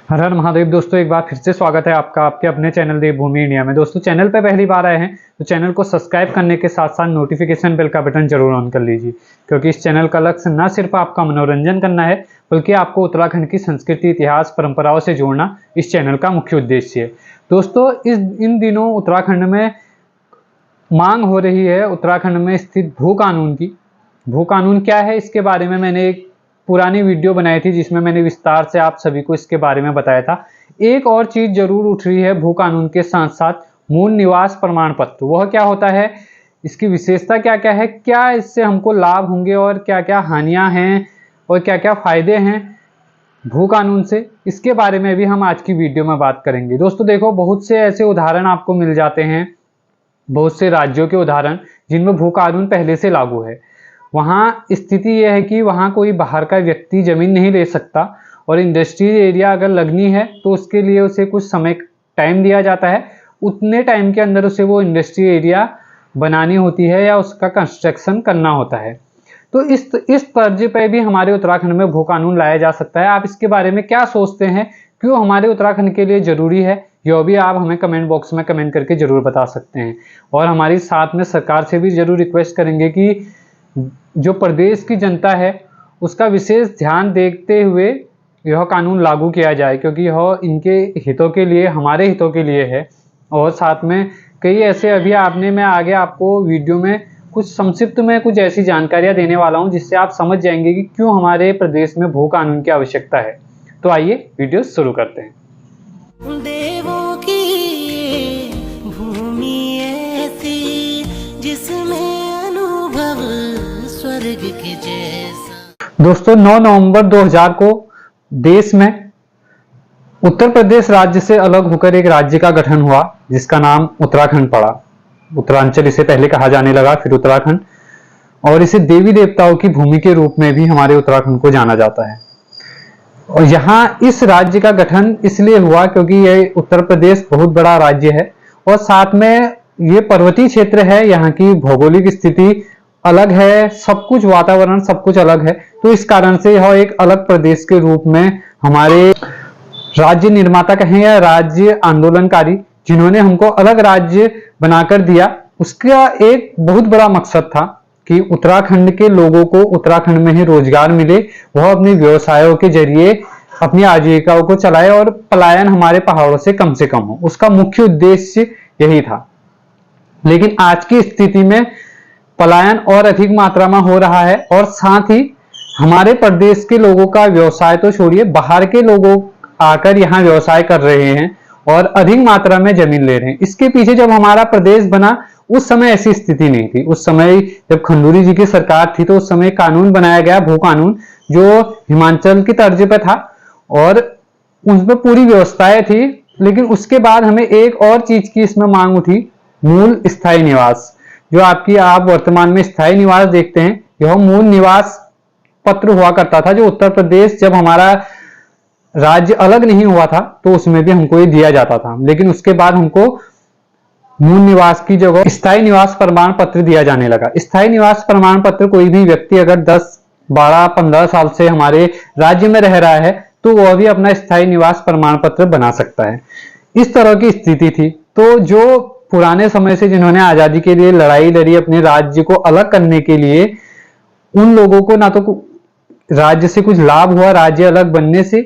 हर हर महादेव। दोस्तों एक बार फिर से स्वागत है आपका आपके अपने चैनल देवभूमि इंडिया में। दोस्तों चैनल पर पहली बार आए हैं तो चैनल को सब्सक्राइब करने के साथ साथ नोटिफिकेशन बेल का बटन जरूर ऑन कर लीजिए, क्योंकि इस चैनल का लक्ष्य न सिर्फ आपका मनोरंजन करना है बल्कि आपको उत्तराखंड की संस्कृति, इतिहास, परंपराओं से जोड़ना इस चैनल का मुख्य उद्देश्य है। दोस्तों इन दिनों उत्तराखंड में मांग हो रही है उत्तराखंड में स्थित भू कानून की। भू कानून क्या है, इसके बारे में मैंने एक पुरानी वीडियो बनाई थी जिसमें मैंने विस्तार से आप सभी को इसके बारे में बताया था। एक और चीज जरूर उठ रही है भू कानून के साथ साथ, मूल निवास प्रमाण पत्र। वह क्या होता है, इसकी विशेषता क्या क्या है, क्या इससे हमको लाभ होंगे और क्या क्या हानियां हैं और क्या क्या फायदे हैं भू कानून से, इसके बारे में भी हम आज की वीडियो में बात करेंगे। दोस्तों देखो, बहुत से ऐसे उदाहरण आपको मिल जाते हैं, बहुत से राज्यों के उदाहरण जिनमें भू कानून पहले से लागू है। वहाँ स्थिति यह है कि वहाँ कोई बाहर का व्यक्ति जमीन नहीं ले सकता, और इंडस्ट्रियल एरिया अगर लगनी है तो उसके लिए उसे कुछ समय टाइम दिया जाता है। उतने टाइम के अंदर उसे वो इंडस्ट्रियल एरिया बनानी होती है या उसका कंस्ट्रक्शन करना होता है। तो इस तर्ज पे भी हमारे उत्तराखंड में भू कानून लाया जा सकता है। आप इसके बारे में क्या सोचते हैं, क्यों हमारे उत्तराखंड के लिए जरूरी है, यह भी आप हमें कमेंट बॉक्स में कमेंट करके जरूर बता सकते हैं। और हमारी साथ में सरकार से भी जरूर रिक्वेस्ट करेंगे कि जो प्रदेश की जनता है उसका विशेष ध्यान देखते हुए यह कानून लागू किया जाए, क्योंकि यह इनके हितों के लिए, हमारे हितों के लिए है। और साथ में कई ऐसे अभी मैं आगे आपको वीडियो में कुछ संक्षिप्त में कुछ ऐसी जानकारियां देने वाला हूं जिससे आप समझ जाएंगे कि क्यों हमारे प्रदेश में भू कानून की आवश्यकता है। तो आइए वीडियो शुरू करते हैं। देवों की भूमि ऐसी जिसमें अनुभव स्वर्ग के जैसा। दोस्तों 9 नवंबर 2000 को देश में उत्तर प्रदेश राज्य से अलग होकर एक राज्य का गठन हुआ जिसका नाम उत्तराखंड पड़ा। उत्तरांचल इसे पहले कहा जाने लगा, फिर उत्तराखंड, और इसे देवी देवताओं की भूमि के रूप में भी हमारे उत्तराखंड को जाना जाता है। और यहाँ इस राज्य का गठन इसलिए हुआ क्योंकि यह उत्तर प्रदेश बहुत बड़ा राज्य है और साथ में ये पर्वतीय क्षेत्र है, यहाँ की भौगोलिक स्थिति अलग है, सब कुछ वातावरण सब कुछ अलग है। तो इस कारण से यह एक अलग प्रदेश के रूप में हमारे राज्य निर्माता कहें या राज्य आंदोलनकारी जिन्होंने हमको अलग राज्य बनाकर दिया, उसका एक बहुत बड़ा मकसद था कि उत्तराखंड के लोगों को उत्तराखंड में ही रोजगार मिले, वह अपने व्यवसायों के जरिए अपनी आजीविकाओं को चलाए और पलायन हमारे पहाड़ों से कम हो। उसका मुख्य उद्देश्य यही था। लेकिन आज की स्थिति में पलायन और अधिक मात्रा में हो रहा है, और साथ ही हमारे प्रदेश के लोगों का व्यवसाय तो छोड़िए, बाहर के लोगों आकर यहाँ व्यवसाय कर रहे हैं और अधिक मात्रा में जमीन ले रहे हैं। इसके पीछे जब हमारा प्रदेश बना उस समय ऐसी स्थिति नहीं थी। उस समय जब खंडूरी जी की सरकार थी तो उस समय कानून बनाया गया, भू कानून, जो हिमाचल की तर्ज पे था और उसमें पूरी व्यवस्थाएं थी। लेकिन उसके बाद हमें एक और चीज की इसमें मांग उठी, मूल स्थायी निवास। जो आप वर्तमान में स्थायी निवास देखते हैं, यह मूल निवास पत्र हुआ करता था, जो उत्तर प्रदेश जब हमारा राज्य अलग नहीं हुआ था तो उसमें भी हमको ये दिया जाता था। लेकिन उसके बाद हमको मूल निवास की जगह स्थायी निवास प्रमाण पत्र दिया जाने लगा। स्थायी निवास प्रमाण पत्र कोई भी व्यक्ति अगर 10, 12, 15 साल से हमारे राज्य में रह रहा है तो वह भी अपना स्थायी निवास प्रमाण पत्र बना सकता है। इस तरह की स्थिति थी। तो जो पुराने समय से जिन्होंने आजादी के लिए लड़ाई लड़ी अपने राज्य को अलग करने के लिए, उन लोगों को ना तो राज्य से कुछ लाभ हुआ राज्य अलग बनने से,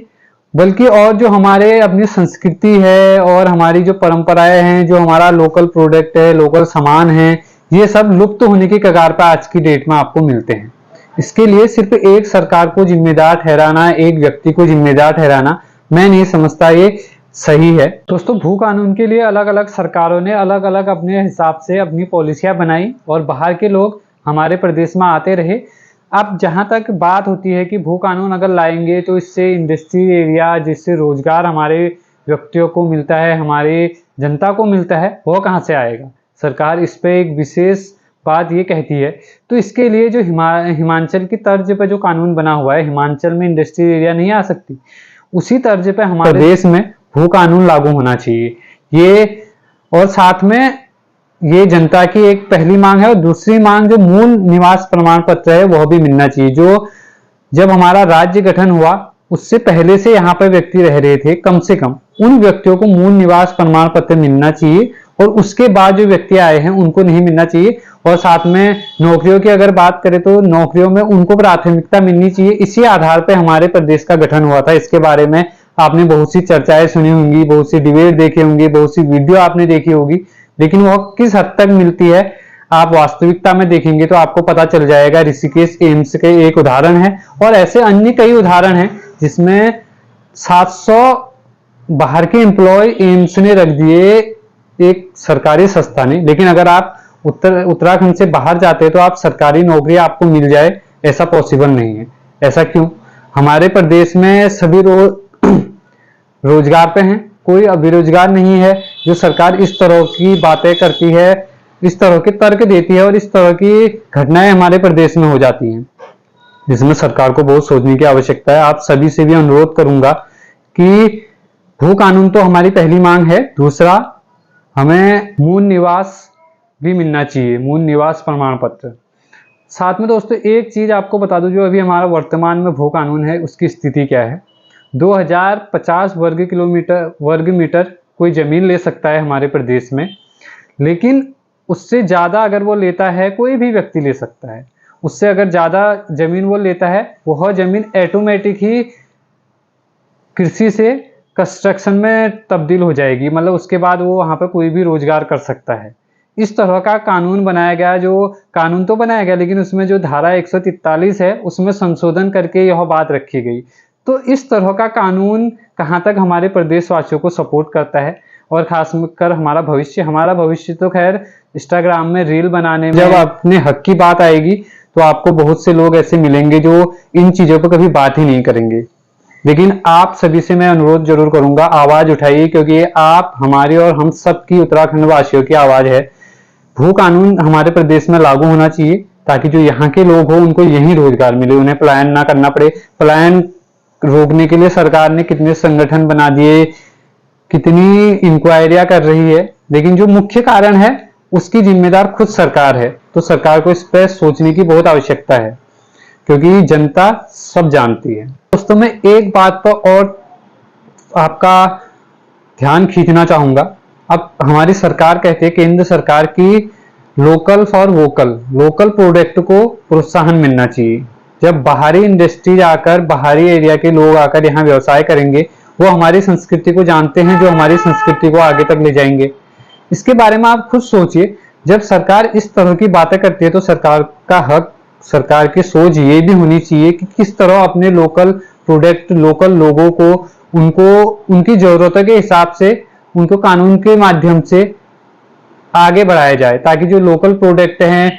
बल्कि और जो हमारे अपनी संस्कृति है और हमारी जो परंपराएं हैं, जो हमारा लोकल प्रोडक्ट है, लोकल सामान है, ये सब लुप्त होने की कगार पर आज की डेट में आपको मिलते हैं। इसके लिए सिर्फ एक सरकार को जिम्मेदार ठहराना, एक व्यक्ति को जिम्मेदार ठहराना, मैं नहीं समझता ये सही है। दोस्तों भू कानून के लिए अलग अलग सरकारों ने अलग अलग अपने हिसाब से अपनी पॉलिसियां बनाई और बाहर के लोग हमारे प्रदेश में आते रहे। अब जहां तक बात होती है कि भू कानून अगर लाएंगे तो इससे इंडस्ट्रियल एरिया, जिससे रोजगार हमारे व्यक्तियों को मिलता है, हमारी जनता को मिलता है, वो कहाँ से आएगा। सरकार इस पे एक विशेष बात ये कहती है। तो इसके लिए जो हिमाचल की तर्ज पे जो कानून बना हुआ है, हिमाचल में इंडस्ट्रियल एरिया नहीं आ सकती, उसी तर्ज पे हमारे देश में भू कानून लागू होना चाहिए ये। और साथ में ये जनता की एक पहली मांग है, और दूसरी मांग जो मूल निवास प्रमाण पत्र है वह भी मिलना चाहिए। जो जब हमारा राज्य गठन हुआ उससे पहले से यहाँ पर व्यक्ति रह रहे थे, कम से कम उन व्यक्तियों को मूल निवास प्रमाण पत्र मिलना चाहिए, और उसके बाद जो व्यक्ति आए हैं उनको नहीं मिलना चाहिए। और साथ में नौकरियों की अगर बात करें तो नौकरियों में उनको प्राथमिकता मिलनी चाहिए। इसी आधार पर हमारे प्रदेश का गठन हुआ था। इसके बारे में आपने बहुत सी चर्चाएं सुनी होंगी, बहुत सी डिबेट देखी होंगी, बहुत सी वीडियो आपने देखी होगी, लेकिन वह किस हद तक मिलती है आप वास्तविकता में देखेंगे तो आपको पता चल जाएगा। ऋषिकेश एम्स के एक उदाहरण है, और ऐसे अन्य कई उदाहरण हैं जिसमें 700 बाहर के एम्प्लॉय एम्स ने रख दिए एक सरकारी संस्था ने। लेकिन अगर आप उत्तराखंड से बाहर जाते हैं तो आप सरकारी नौकरी आपको मिल जाए, ऐसा पॉसिबल नहीं है। ऐसा क्यों? हमारे प्रदेश में सभी रोजगार पे हैं, कोई बेरोजगार नहीं है। जो सरकार इस तरह की बातें करती है, इस तरह के तर्क देती है और इस तरह की घटनाएं हमारे प्रदेश में हो जाती हैं, जिसमें सरकार को बहुत सोचने की आवश्यकता है। आप सभी से भी अनुरोध करूंगा कि भू कानून तो हमारी पहली मांग है, दूसरा हमें मूल निवास भी मिलना चाहिए, मूल निवास प्रमाण पत्र। साथ में दोस्तों एक चीज आपको बता दूं, जो अभी हमारा वर्तमान में भू कानून है उसकी स्थिति क्या है। 2050 वर्ग मीटर कोई जमीन ले सकता है हमारे प्रदेश में, लेकिन उससे ज्यादा अगर वो लेता है, कोई भी व्यक्ति ले सकता है, उससे अगर ज्यादा जमीन वो लेता है, वह जमीन ऑटोमेटिक ही कृषि से कंस्ट्रक्शन में तब्दील हो जाएगी। मतलब उसके बाद वो वहां पर कोई भी रोजगार कर सकता है। इस तरह का कानून बनाया गया। जो कानून तो बनाया गया, लेकिन उसमें जो धारा 143 है उसमें संशोधन करके यह बात रखी गई। तो इस तरह का कानून कहाँ तक हमारे प्रदेशवासियों को सपोर्ट करता है, और खासकर हमारा भविष्य तो खैर इंस्टाग्राम में रील बनाने में, जब अपने हक की बात आएगी तो आपको बहुत से लोग ऐसे मिलेंगे जो इन चीजों पर कभी बात ही नहीं करेंगे। लेकिन आप सभी से मैं अनुरोध जरूर करूंगा, आवाज उठाइए, क्योंकि ये आप हमारी और हम सब की उत्तराखंड वासियों की आवाज है। भू कानून हमारे प्रदेश में लागू होना चाहिए, ताकि जो यहाँ के लोग हो उनको यही रोजगार मिले, उन्हें पलायन ना करना पड़े। पलायन रोकने के लिए सरकार ने कितने संगठन बना दिए, कितनी इंक्वायरियां कर रही है, लेकिन जो मुख्य कारण है उसकी जिम्मेदार खुद सरकार है। तो सरकार को इस पर सोचने की बहुत आवश्यकता है, क्योंकि जनता सब जानती है। दोस्तों मैं एक बात पर और आपका ध्यान खींचना चाहूंगा। अब हमारी सरकार कहती है, केंद्र सरकार की local for vocal, local product को प्रोत्साहन मिलना चाहिए। जब बाहरी इंडस्ट्रीज आकर, बाहरी एरिया के लोग आकर यहाँ व्यवसाय करेंगे, वो हमारी संस्कृति को जानते हैं, जो हमारी संस्कृति को आगे तक ले जाएंगे। इसके बारे में आप खुद सोचिए। जब सरकार इस तरह की बातें करती है तो सरकार का हक, सरकार की सोच ये भी होनी चाहिए कि किस तरह अपने लोकल प्रोडक्ट, लोकल लोगों को, उनको उनकी जरूरतों के हिसाब से, उनको कानून के माध्यम से आगे बढ़ाया जाए, ताकि जो लोकल प्रोडक्ट हैं,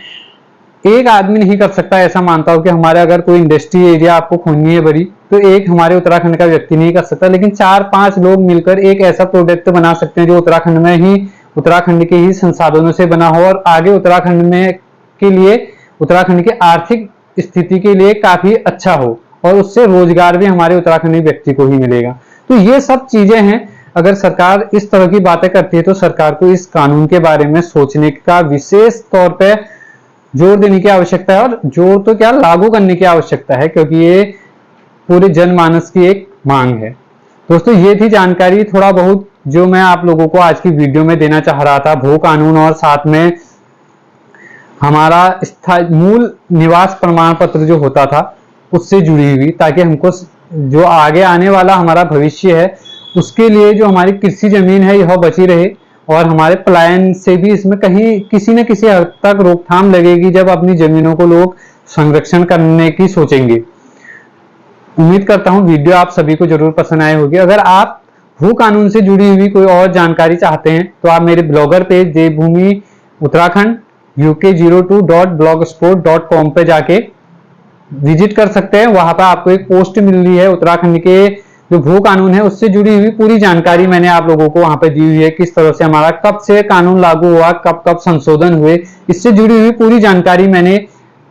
एक आदमी नहीं कर सकता। ऐसा मानता हूं कि हमारे अगर कोई इंडस्ट्री एरिया आपको खोलनी है बड़ी, तो एक हमारे उत्तराखंड का व्यक्ति नहीं कर सकता, लेकिन 4-5 लोग मिलकर एक ऐसा प्रोडक्ट बना सकते हैं जो उत्तराखंड में ही, उत्तराखंड के ही संसाधनों से बना हो, और आगे उत्तराखंड में के लिए, उत्तराखंड की आर्थिक स्थिति के लिए काफी अच्छा हो, और उससे रोजगार भी हमारे उत्तराखंडी व्यक्ति को ही मिलेगा। तो ये सब चीजें हैं। अगर सरकार इस तरह की बातें करती है तो सरकार को इस कानून के बारे में सोचने का विशेष तौर पे जोर देने की आवश्यकता है, और जोर तो क्या, लागू करने की आवश्यकता है, क्योंकि ये पूरे जनमानस की एक मांग है। दोस्तों ये थी जानकारी, थोड़ा बहुत जो मैं आप लोगों को आज की वीडियो में देना चाह रहा था, भू कानून और साथ में हमारा मूल निवास प्रमाण पत्र जो होता था उससे जुड़ी हुई, ताकि हमको जो आगे आने वाला हमारा भविष्य है उसके लिए जो हमारी कृषि जमीन है यह बची रहे, और हमारे पलायन से भी इसमें कहीं किसी न किसी हद तक रोकथाम लगेगी, जब अपनी जमीनों को लोग संरक्षण करने की सोचेंगे। उम्मीद करता हूं वीडियो आप सभी को जरूर पसंद आए होगी। अगर आप भू कानून से जुड़ी हुई कोई और जानकारी चाहते हैं तो आप मेरे ब्लॉगर पेज देवभूमि उत्तराखंड uk02.blogspot.com पे जाके विजिट कर सकते हैं। वहां पर आपको एक पोस्ट मिल रही है, उत्तराखंड के जो भू कानून है उससे जुड़ी हुई पूरी जानकारी मैंने आप लोगों को वहां पे दी हुई है। किस तरह से हमारा, कब से कानून लागू हुआ, कब कब संशोधन हुए, इससे जुड़ी हुई पूरी जानकारी मैंने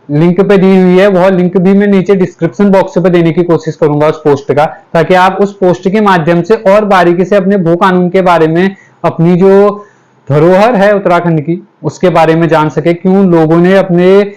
लिंक पे दी हुई है। वह लिंक भी मैं नीचे डिस्क्रिप्शन बॉक्स पे देने की कोशिश करूंगा उस पोस्ट का, ताकि आप उस पोस्ट के माध्यम से और बारीकी से अपने भू कानून के बारे में, अपनी जो धरोहर है उत्तराखंड की, उसके बारे में जान सके। क्यों लोगों ने अपने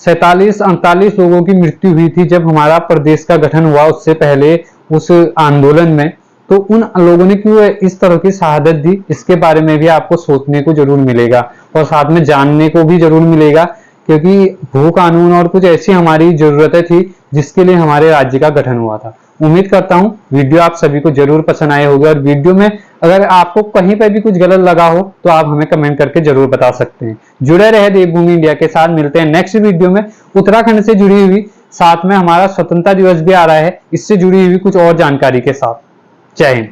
47-48 लोगों की मृत्यु हुई थी जब हमारा प्रदेश का गठन हुआ, उससे पहले उस आंदोलन में। तो उन लोगों ने क्यों इस तरह की शहादत दी, इसके बारे में भी आपको सोचने को जरूर मिलेगा और साथ में जानने को भी जरूर मिलेगा, क्योंकि भू कानून और कुछ ऐसी हमारी जरूरतें थी जिसके लिए हमारे राज्य का गठन हुआ था। उम्मीद करता हूं वीडियो आप सभी को जरूर पसंद आए होगा, और वीडियो में अगर आपको कहीं पर भी कुछ गलत लगा हो तो आप हमें कमेंट करके जरूर बता सकते हैं। जुड़े रहे देवभूमि इंडिया के साथ, मिलते हैं नेक्स्ट वीडियो में उत्तराखंड से जुड़ी हुई, साथ में हमारा स्वतंत्रता दिवस भी आ रहा है, इससे जुड़ी हुई कुछ और जानकारी के साथ। जय हिंद।